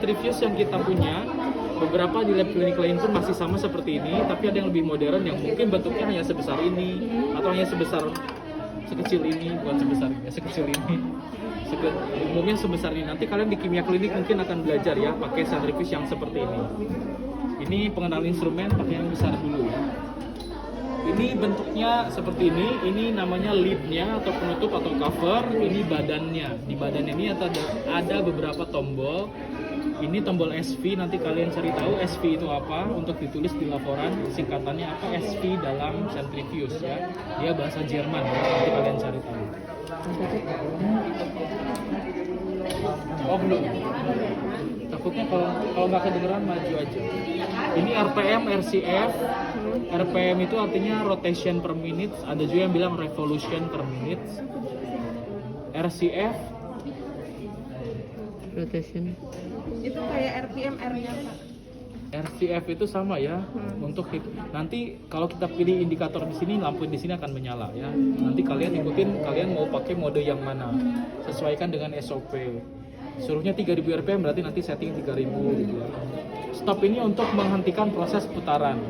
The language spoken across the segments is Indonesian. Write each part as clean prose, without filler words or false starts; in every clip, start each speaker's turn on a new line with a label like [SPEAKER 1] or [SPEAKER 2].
[SPEAKER 1] Reviews yang kita punya, beberapa di lab klinik lain pun masih sama seperti ini, tapi ada yang lebih modern yang mungkin bentuknya hanya sebesar ini atau hanya sekecil ini, bukan sebesar ini, sekecil ini. Umumnya sebesar ini. Nanti kalian di kimia klinik mungkin akan belajar ya pakai centrifuge yang seperti ini. Ini pengenalan instrumen pakai yang besar dulu ya. Ini bentuknya seperti ini namanya lid-nya atau penutup atau cover. Ini badannya. Di badannya ini ada beberapa tombol. Ini tombol SV, nanti kalian cari tahu SV itu apa untuk ditulis di laporan, singkatannya apa SV dalam centrifuge ya. Dia bahasa Jerman ya, nanti kalian cari tahu. Oh belum. Takutnya kalau nggak kedengeran maju aja. Ini RPM, RCF. RPM itu artinya rotation per minute. Ada juga yang bilang revolution per minute. RCF
[SPEAKER 2] rotation.
[SPEAKER 3] Itu kayak RPM R-nya Pak.
[SPEAKER 1] RCF itu sama ya untuk itu. Nanti kalau kita pilih indikator di sini, lampu di sini akan menyala ya. Nanti kalian ikutin, kalian mau pakai mode yang mana. Sesuaikan dengan SOP. Suruhnya 3000 RPM berarti nanti setting 3000 gitu ya. Stop ini untuk menghentikan proses putaran.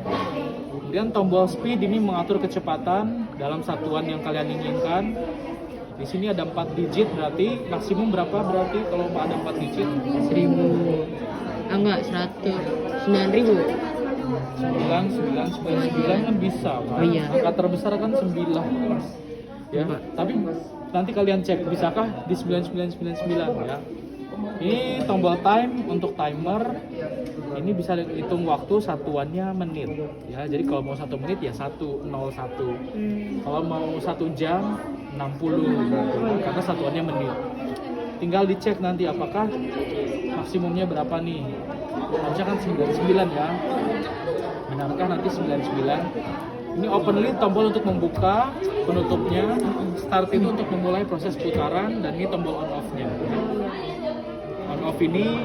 [SPEAKER 1] Kemudian tombol speed ini mengatur kecepatan dalam satuan yang kalian inginkan. Di sini ada 4 digit berarti maksimum berapa berarti kalau ada 4 digit?
[SPEAKER 2] 1000. Enggak, 100. 9000.
[SPEAKER 1] 9 kan bisa kan?
[SPEAKER 2] Oh iya.
[SPEAKER 1] Angka terbesar kan 9 ya. Tapi nanti kalian cek bisakah di 9999 ya. Ini tombol time untuk timer. Ini bisa hitung waktu, satuannya menit ya. Jadi kalau mau 1 menit ya 101. Kalau mau 1 jam 60 karena satuannya menit. Tinggal dicek nanti apakah maksimumnya berapa nih. Harusnya kan 99 ya. Benarkah nanti 99? Ini open lid, tombol untuk membuka, penutupnya. Start itu untuk memulai proses putaran, dan ini tombol on off-nya. On off ini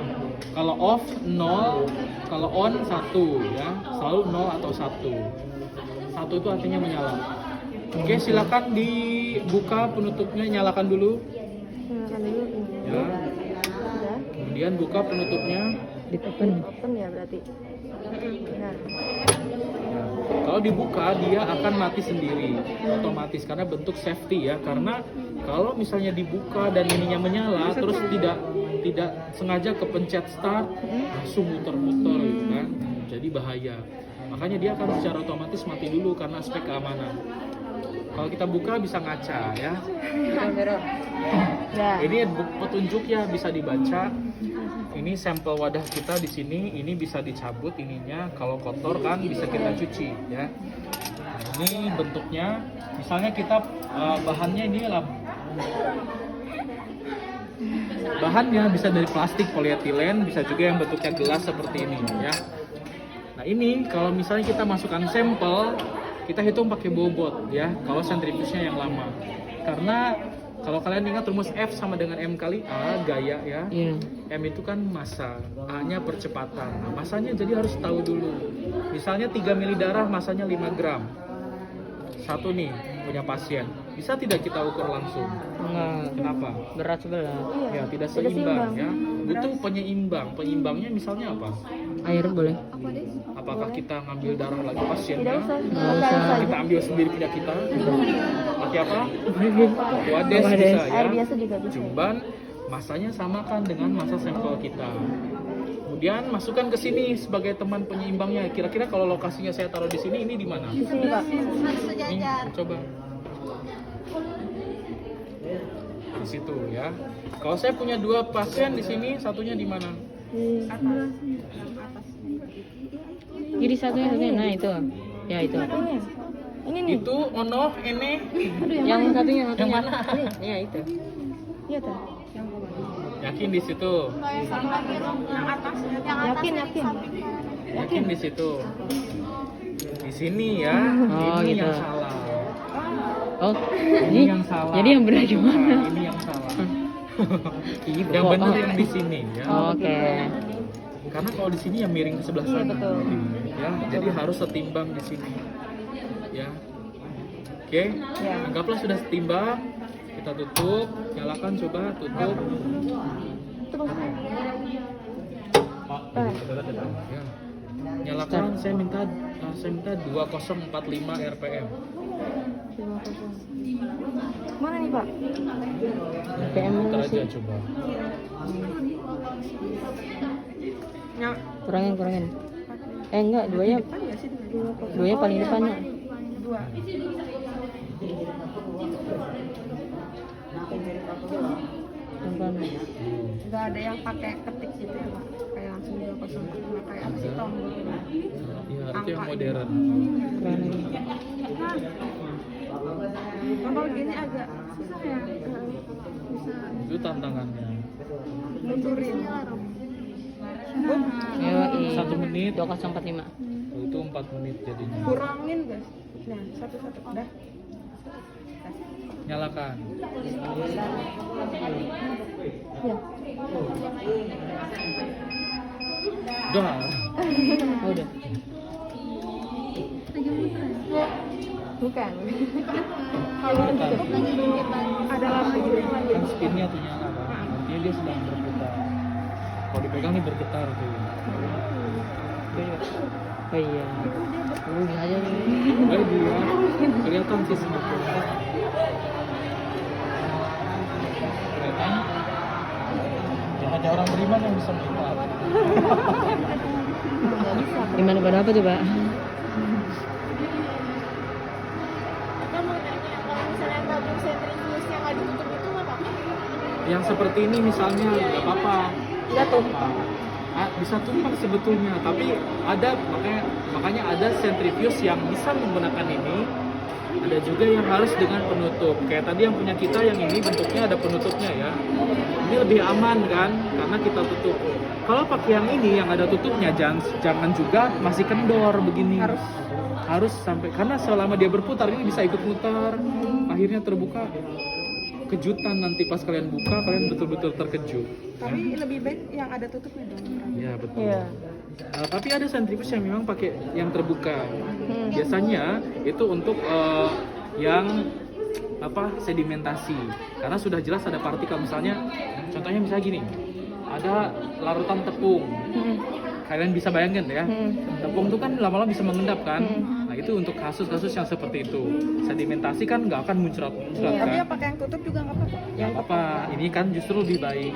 [SPEAKER 1] kalau off 0, kalau on 1 ya. Selalu 0 atau 1. 1 itu artinya menyala. Oke, silakan dibuka penutupnya, nyalakan dulu.
[SPEAKER 3] Nyalakan dulu ini.
[SPEAKER 1] Ya.
[SPEAKER 3] Udah.
[SPEAKER 1] Kemudian buka penutupnya.
[SPEAKER 2] Open.
[SPEAKER 3] Open ya berarti. Nah,
[SPEAKER 1] Nah, kalau dibuka dia akan mati sendiri otomatis karena bentuk safety ya. Karena kalau misalnya dibuka dan ininya menyala terus tidak sengaja kepencet start langsung muter-muter gitu kan. Jadi bahaya. Makanya dia akan secara otomatis mati dulu karena aspek keamanan. Kalau kita buka bisa ngaca ya.
[SPEAKER 3] ya.
[SPEAKER 1] Ini petunjuk ya, bisa dibaca. Ini sampel wadah kita di sini, ini bisa dicabut ininya. Kalau kotor kan bisa kita cuci ya. Nah, ini bentuknya, misalnya kita bahannya ini bahannya bisa dari plastik, polietilen, bisa juga yang bentuknya gelas seperti ini ya. Nah ini kalau misalnya kita masukkan sampel, kita hitung pakai bobot ya. Kalau centrifuge-nya yang lama, karena kalau kalian ingat rumus F sama dengan M kali A, gaya ya. M itu kan massa, A-nya percepatan. Nah, masanya jadi harus tahu dulu. Misalnya 3 ml darah, masanya 5 gram. Satu nih, punya pasien. Bisa tidak kita ukur langsung?
[SPEAKER 2] Enggak.
[SPEAKER 1] Kenapa?
[SPEAKER 2] Berat sebelah.
[SPEAKER 1] Ya, tidak seimbang ya. Butuh penyeimbang. Penyeimbangnya misalnya apa?
[SPEAKER 2] Air boleh.
[SPEAKER 1] Apakah kita ngambil darah lagi pasiennya?
[SPEAKER 3] Tidak usah.
[SPEAKER 1] Kita ambil sendiri punya kita? Pakai apa? Wades
[SPEAKER 2] Wades.
[SPEAKER 1] bisa ya.
[SPEAKER 3] Air biasa juga bisa.
[SPEAKER 1] Cuman masanya samakan dengan massa sampel kita. Kemudian masukkan ke sini sebagai teman penyeimbangnya. Kira-kira kalau lokasinya saya taruh di sini, ini di mana?
[SPEAKER 3] Di sini Pak.
[SPEAKER 1] Ini coba. Di situ ya. Kalau saya punya 2 pasien di sini, satunya di mana?
[SPEAKER 2] Kiri satunya. Nah itu. Ya itu.
[SPEAKER 3] Ini nih.
[SPEAKER 1] Itu ono, ini.
[SPEAKER 3] Aduh,
[SPEAKER 2] Yang satunya.
[SPEAKER 1] Yang mana?
[SPEAKER 2] Ya itu.
[SPEAKER 3] Iya tuh.
[SPEAKER 1] Yakin di situ.
[SPEAKER 3] Yakin.
[SPEAKER 1] Yakin di situ. Di sini ya.
[SPEAKER 2] Oh,
[SPEAKER 1] ini
[SPEAKER 2] gitu.
[SPEAKER 1] yang salah.
[SPEAKER 2] Oh,
[SPEAKER 1] Ini yang salah.
[SPEAKER 2] Jadi yang benar gimana?
[SPEAKER 1] Nah, ini yang salah. Yang benar yang di sini ya.
[SPEAKER 2] Oke.
[SPEAKER 1] Karena kalau di sini ya miring ke sebelah sana.
[SPEAKER 3] Iya, betul.
[SPEAKER 1] Ya, jadi harus setimbang di sini. Ya. Oke.
[SPEAKER 3] Ya.
[SPEAKER 1] Anggaplah sudah setimbang. Kita tutup, nyalakan, coba tutup.
[SPEAKER 3] Terus. Ah.
[SPEAKER 1] Ya. Nyalakan, saya minta 2045 RPM.
[SPEAKER 3] 50. Mana nih Pak?
[SPEAKER 2] PM
[SPEAKER 1] Putar aja
[SPEAKER 2] sih.
[SPEAKER 1] coba.
[SPEAKER 2] Kurangin. Enggak, duanya paling depannya.
[SPEAKER 3] Dua.
[SPEAKER 2] Depan.
[SPEAKER 3] Nggak ada yang pakai ketik gitu ya Pak? Kayak langsung 205 kayak apa sih tombol?
[SPEAKER 1] Iya, itu yang modern.
[SPEAKER 2] Keren lagi.
[SPEAKER 3] Kalau gini agak susah ya. Bisa
[SPEAKER 1] Itu tantangannya.
[SPEAKER 3] mundurin.
[SPEAKER 2] Yoi.
[SPEAKER 1] 1 menit.
[SPEAKER 2] 2045.
[SPEAKER 1] Oh, itu 4 menit jadinya.
[SPEAKER 3] Kurangin guys. Nah, satu-satu udah.
[SPEAKER 1] Nyalakan.
[SPEAKER 3] Ya.
[SPEAKER 1] Udah.
[SPEAKER 2] Oh, udah.
[SPEAKER 3] Bukan.
[SPEAKER 1] Nyalakan.
[SPEAKER 3] Ada lampu gitu.
[SPEAKER 1] Kan spinnya tuh nyala kan. Artinya dia sedang berputar. Kalau dipegang nih bergetar tuh.
[SPEAKER 2] Oh iya. Bisa aja nih.
[SPEAKER 1] Dia kelihatan sih sebetulnya. Kelihatan. Ya hanya orang beriman yang bisa melihat.
[SPEAKER 2] Gimana pada apa tuh, Pak?
[SPEAKER 1] Yang seperti ini misalnya nggak apa-apa.
[SPEAKER 3] Nggak tumpah.
[SPEAKER 1] Bisa tumpah sebetulnya, tapi makanya ada centrifuge yang bisa menggunakan ini. Ada juga yang harus dengan penutup. Kayak tadi yang punya kita yang ini bentuknya ada penutupnya ya. Ini lebih aman kan karena kita tutup. Kalau pakai yang ini yang ada tutupnya jangan juga masih kendor begini. Harus sampai karena selama dia berputar ini bisa ikut mutar. Akhirnya terbuka kejutan nanti pas kalian buka kalian betul-betul terkejut.
[SPEAKER 3] Tapi lebih baik yang ada tutupnya dong.
[SPEAKER 1] Iya betul.
[SPEAKER 2] Iya.
[SPEAKER 1] Tapi ada centrifuge yang memang pakai yang terbuka. Biasanya itu untuk yang sedimentasi. Karena sudah jelas ada partikel misalnya. Contohnya misalnya gini, ada larutan tepung. Kalian bisa bayangkan ya, tepung itu kan lama-lama bisa mengendap kan. Nah itu untuk kasus-kasus yang seperti itu. Sedimentasi kan nggak akan muncrat-muncrat
[SPEAKER 3] Tapi
[SPEAKER 1] kan.
[SPEAKER 3] yang pakai yang tutup juga nggak apa-apa.
[SPEAKER 1] Nggak apa-apa, ini kan justru lebih baik.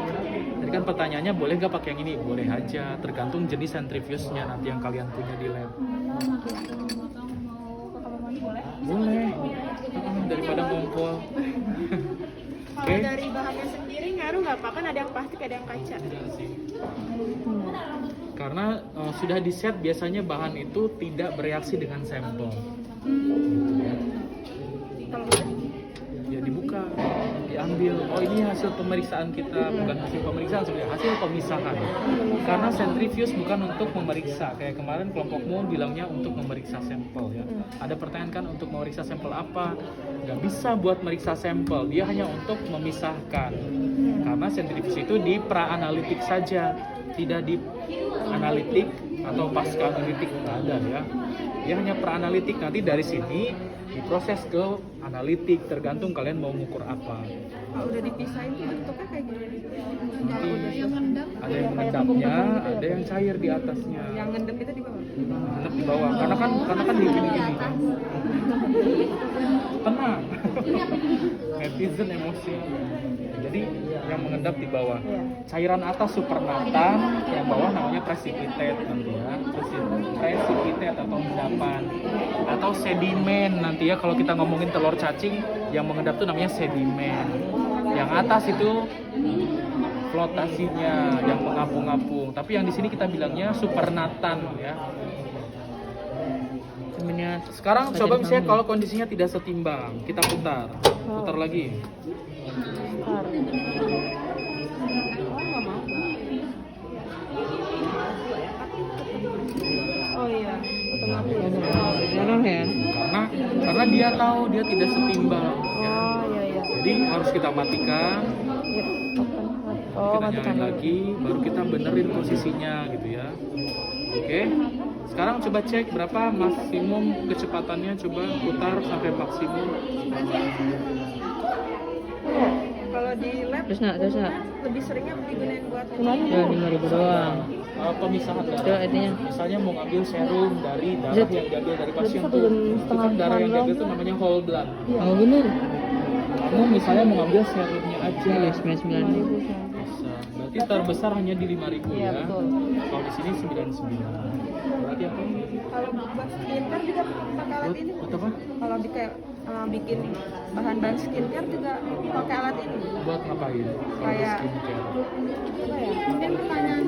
[SPEAKER 1] Jadi kan pertanyaannya boleh nggak pakai yang ini? Boleh aja, tergantung jenis centrifuge-nya nanti yang kalian punya di lab. Boleh, daripada ngompol.
[SPEAKER 4] Kalau dari bahannya sendiri ngaruh nggak apa? Kan ada yang plastik, ada yang kaca.
[SPEAKER 1] Enggak sih. Karena sudah di set biasanya bahan itu tidak bereaksi dengan sampel. Ya dibuka, diambil. Oh ini hasil pemeriksaan kita, bukan hasil pemeriksaan sebenarnya, hasil pemisahan. Karena centrifuge bukan untuk memeriksa. Kayak kemarin kelompokmu bilangnya untuk memeriksa sampel ya. Ada pertanyaan kan untuk memeriksa sampel apa? Nggak bisa buat meriksa sampel, dia hanya untuk memisahkan. Karena centrifuge itu di pra-analitik saja, tidak di analitik atau pasca analitik nggak ada ya. Dia hanya pra-analitik, nanti dari sini diproses ke analitik, tergantung kalian mau mengukur apa.
[SPEAKER 3] Kalau udah dipisahin tuh bentuknya kayak gini.
[SPEAKER 1] Nanti ada yang mengendapnya, ada yang cair di atasnya.
[SPEAKER 3] Yang ngendep itu di bawah.
[SPEAKER 1] Mengendap di bawah, karena kan di gini kan. Tenang. Netizen emosi. Jadi yang mengendap di bawah. Cairan atas supernatant, yang bawah namanya precipitate nanti ya. Precipitate atau endapan atau sedimen nanti ya, kalau kita ngomongin telur cacing yang mengendap itu namanya sedimen. Yang atas itu flotasinya yang mengapung-apung. Tapi yang di sini kita bilangnya supernatant ya.
[SPEAKER 2] Sebenarnya
[SPEAKER 1] Sekarang coba misalnya kalau kondisinya tidak setimbang, kita putar lagi.
[SPEAKER 3] Oh iya, otomatis.
[SPEAKER 2] ngaruh ya.
[SPEAKER 1] Karena dia tahu dia tidak setimbang. Ya.
[SPEAKER 3] Oh iya.
[SPEAKER 1] Jadi harus kita matikan,
[SPEAKER 3] Iya, open.
[SPEAKER 1] kita nyalain lagi, baru kita benerin posisinya gitu ya. Oke. Sekarang coba cek berapa maksimum kecepatannya, coba putar sampai maksimum.
[SPEAKER 3] Kalau di lab
[SPEAKER 2] Terus nak.
[SPEAKER 3] lebih seringnya digunain buat
[SPEAKER 2] Ya 5.000 doang.
[SPEAKER 1] pemisahan
[SPEAKER 2] Itu
[SPEAKER 1] darah.
[SPEAKER 2] artinya.
[SPEAKER 1] Misalnya mau ngambil serum dari darah
[SPEAKER 2] Zat.
[SPEAKER 1] yang diambil dari pasien
[SPEAKER 5] Satu
[SPEAKER 1] tuh,
[SPEAKER 5] jam
[SPEAKER 1] itu
[SPEAKER 5] setengah
[SPEAKER 1] kan darah yang
[SPEAKER 5] doang.
[SPEAKER 1] diambil itu namanya whole blood.
[SPEAKER 2] Oh bener.
[SPEAKER 1] Kamu misalnya mau ngambil serumnya aja,
[SPEAKER 2] Iya 99.
[SPEAKER 1] bisa. Berarti terbesar hanya di 5.000
[SPEAKER 5] Iya,
[SPEAKER 1] ya.
[SPEAKER 5] betul.
[SPEAKER 1] Kalau di sini 99. Berarti apa?
[SPEAKER 3] Kalau buat skincare juga pakai alat ini.
[SPEAKER 1] Buat apa?
[SPEAKER 3] Kalau kayak bikin bahan-bahan skincare juga pakai alat ini.
[SPEAKER 1] Buat ngapain? Kalau
[SPEAKER 3] Kayak-
[SPEAKER 1] skincare.
[SPEAKER 3] Apa ya? Mungkin pertanyaan